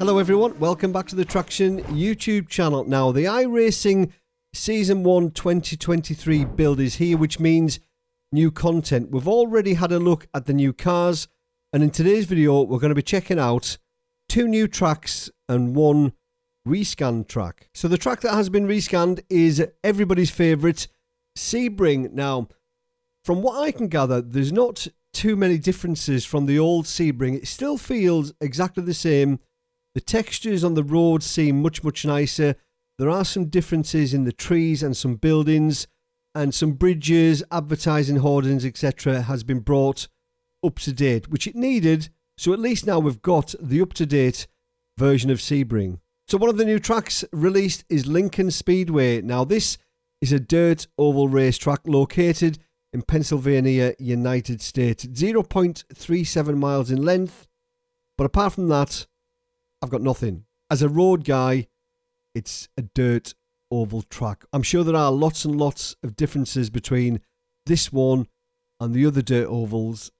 Hello everyone, welcome back to the Traxion YouTube channel. Now the iRacing Season 1 2023 build is here, which means new content. We've already had a look at the new cars, and in today's video we're going to be checking out 2 new tracks and 1 rescanned track. So the track that has been rescanned is everybody's favourite, Sebring. Now, from what I can gather, there's not too many differences from the old Sebring. It still feels exactly the same. The textures on the road seem much nicer. There are some differences in the trees and some buildings, and some bridges, advertising hoardings, etc. has been brought up to date, which it needed. So at least now we've got the up-to-date version of Sebring. So one of the new tracks released is Lincoln Speedway. Now this is a dirt oval racetrack located in Pennsylvania, United States. 0.37 miles in length, but apart from that, I've got nothing. As a road guy, it's a dirt oval track. I'm sure there are lots and lots of differences between this one and the other dirt ovals,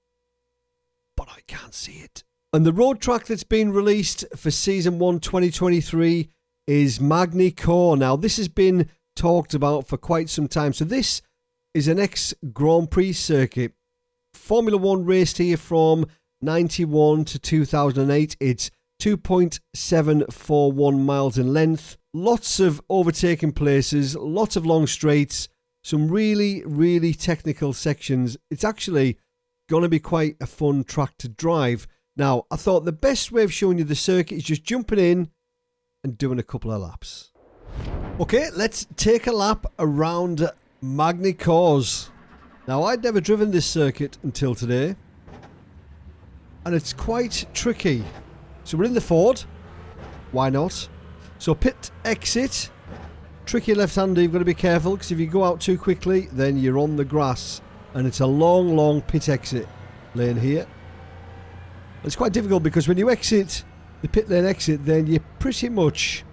but I can't see it. And the road track that's been released for Season 1 2023 is Magny-Cour. Now, this has been talked about for quite some time. So this is an ex-Grand Prix circuit. Formula 1 raced here from 91 to 2008. It's 2.741 miles in length. Lots of overtaking places, lots of long straights, some really technical sections. It's actually going to be quite a fun track to drive. Now, I thought the best way of showing you the circuit is just jumping in and doing a couple of laps. Okay, let's take a lap around Magny-Cours. Now, I'd never driven this circuit until today, and it's quite tricky. So we're in the Ford. Why not? So pit exit. Tricky left-hander, you've got to be careful, because if you go out too quickly, then you're on the grass. And it's a long pit exit lane here. It's quite difficult because when you exit the pit lane exit, then you're pretty much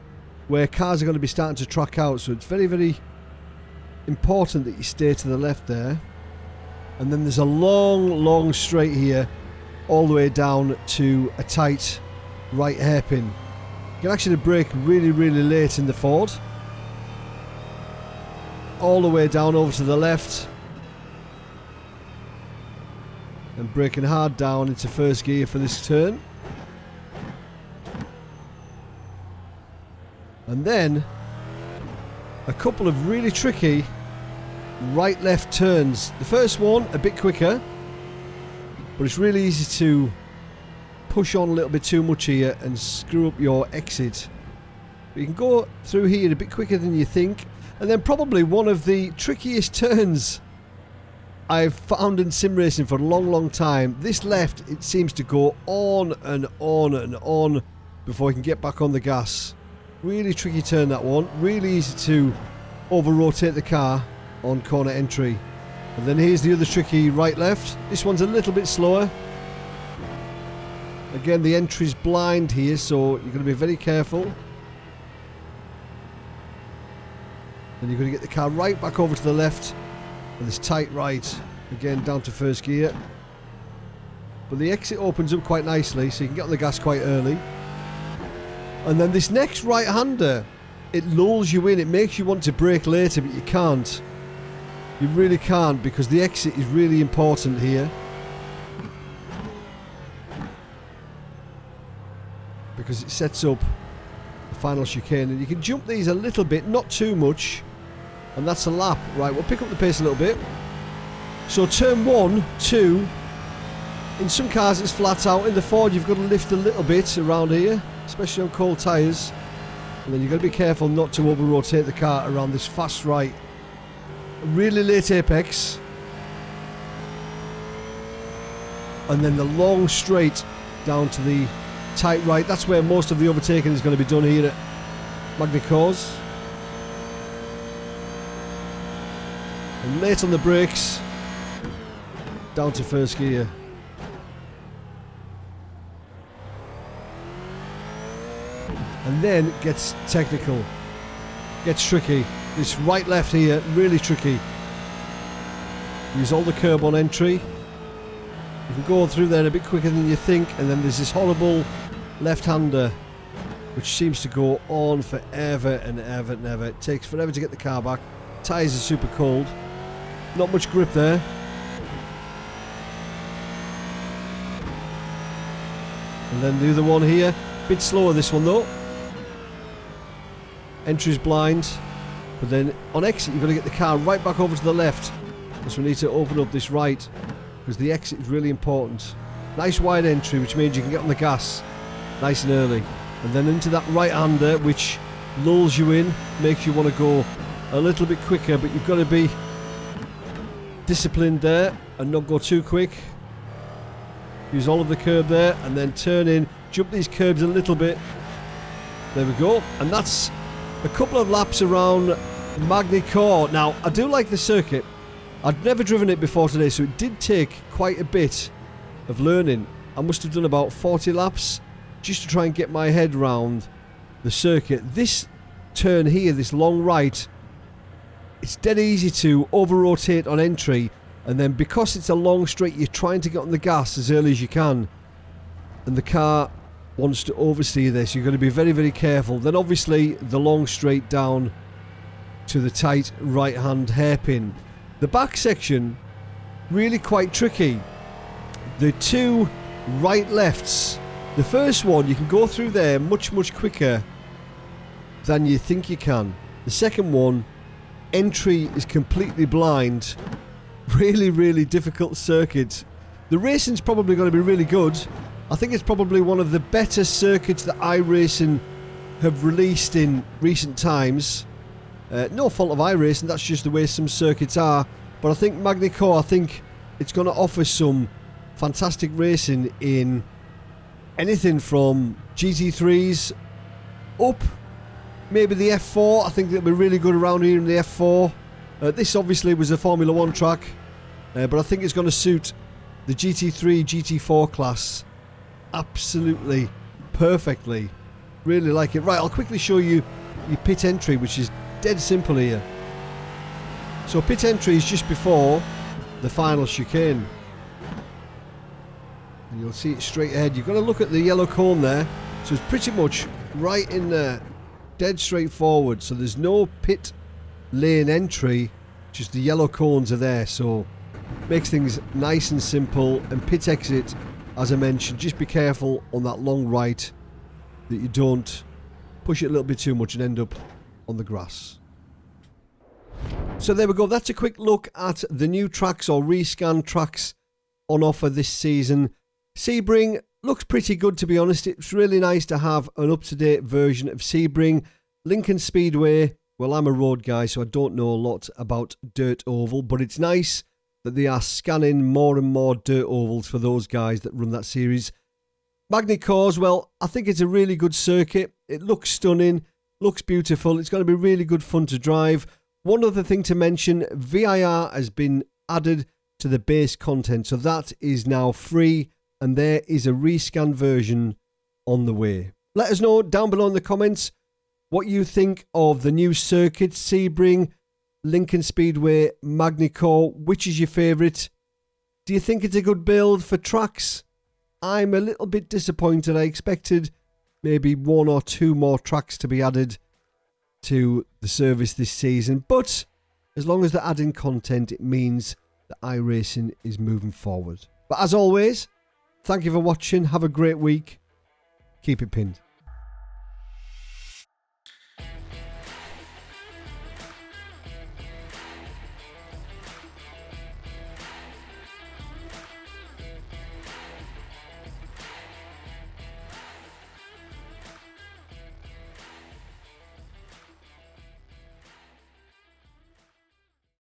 where cars are going to be starting to track out. So it's very important that you stay to the left there. And then there's a long straight here, all the way down to a tight right hairpin. You can actually brake really late in the Ford. All the way down over to the left. And braking hard down into first gear for this turn. And then a couple of really tricky right-left turns. The first one a bit quicker, but it's really easy to push on a little bit too much here and screw up your exit. But you can go through here a bit quicker than you think. And then probably one of the trickiest turns I've found in sim racing for a long time. This left, it seems to go on and on before you can get back on the gas. Really tricky turn, that one. Really easy to over-rotate the car on corner entry. And then here's the other tricky right-left. This one's a little bit slower. Again, the entry's blind here, so you're going to be very careful. And you're going to get the car right back over to the left. And this tight right, again down to first gear. But the exit opens up quite nicely, so you can get on the gas quite early. And then this next right-hander, it lulls you in. It makes you want to brake later, but you can't. You really can't, because the exit is really important here. Because it sets up the final chicane. And you can jump these a little bit, not too much. And that's a lap. Right, we'll pick up the pace a little bit. So turn 1, 2. In some cars it's flat out. In the Ford you've got to lift a little bit around here, especially on cold tyres. And then you've got to be careful not to over-rotate the car around this fast right. Really late apex. And then the long straight down to the tight right. That's where most of the overtaking is going to be done here at Magny-Cours. And late on the brakes, down to first gear. And then it gets technical, gets tricky. This right-left here, really tricky. Use all the curb on entry. You can go through there a bit quicker than you think, and then there's this horrible left-hander which seems to go on forever and ever and ever. It takes forever to get the car back. Tyres are super cold. Not much grip there. And then the other one here. Bit slower this one though. Entry's blind. But then on exit you've got to get the car right back over to the left. Because we need to open up this right. Because the exit is really important. Nice wide entry, which means you can get on the gas nice and early. And then into that right-hander, which lulls you in, makes you want to go a little bit quicker, but you've got to be disciplined there and not go too quick. Use all of the curb there and then turn in, jump these curbs a little bit. There we go. And that's a couple of laps around Magny-Cour. Now, I do like the circuit. I'd never driven it before today, so it did take quite a bit of learning. I must have done about 40 laps just to try and get my head round the circuit. This turn here, this long right, it's dead easy to over-rotate on entry, and then because it's a long straight, you're trying to get on the gas as early as you can, and the car wants to oversteer this. You've got to be very, very careful. Then obviously the long straight down to the tight right-hand hairpin. The back section, really quite tricky. The two right-lefts. The first one, you can go through there much, much quicker than you think you can. The second one, entry is completely blind. Really, really difficult circuit. The racing's probably going to be really good. I think it's probably one of the better circuits that iRacing have released in recent times. No fault of iRacing, that's just the way some circuits are. But I think Magny-Cour, I think it's going to offer some fantastic racing in anything from GT3s up, maybe the F4. I think they'll be really good around here in the F4. This obviously was a Formula 1 track, but I think it's going to suit the GT3, GT4 class absolutely perfectly. Really like it. Right, I'll quickly show you your pit entry, which is dead simple here. So pit entry is just before the final chicane. And you'll see it straight ahead. You've got to look at the yellow cone there. So it's pretty much right in there. Dead straight forward. So there's no pit lane entry. Just the yellow cones are there. So makes things nice and simple. And pit exit, as I mentioned, just be careful on that long right that you don't push it a little bit too much and end up on the grass. So there we go. That's a quick look at the new tracks or rescan tracks on offer this season. Sebring looks pretty good, to be honest. It's really nice to have an up-to-date version of Sebring. Lincoln Speedway, well, I'm a road guy, so I don't know a lot about dirt oval, but it's nice that they are scanning more and more dirt ovals for those guys that run that series. Magny-Cours, well, I think it's a really good circuit. It looks stunning, looks beautiful. It's going to be really good fun to drive. One other thing to mention, VIR has been added to the base content, so that is now free. And there is a rescan version on the way. Let us know down below in the comments what you think of the new circuit, Sebring, Lincoln Speedway, Magny-Cour. Which is your favourite? Do you think it's a good build for tracks? I'm a little bit disappointed. I expected maybe one or two more tracks to be added to the service this season. But as long as they're adding content, it means that iRacing is moving forward. But as always, thank you for watching. Have a great week. Keep it pinned.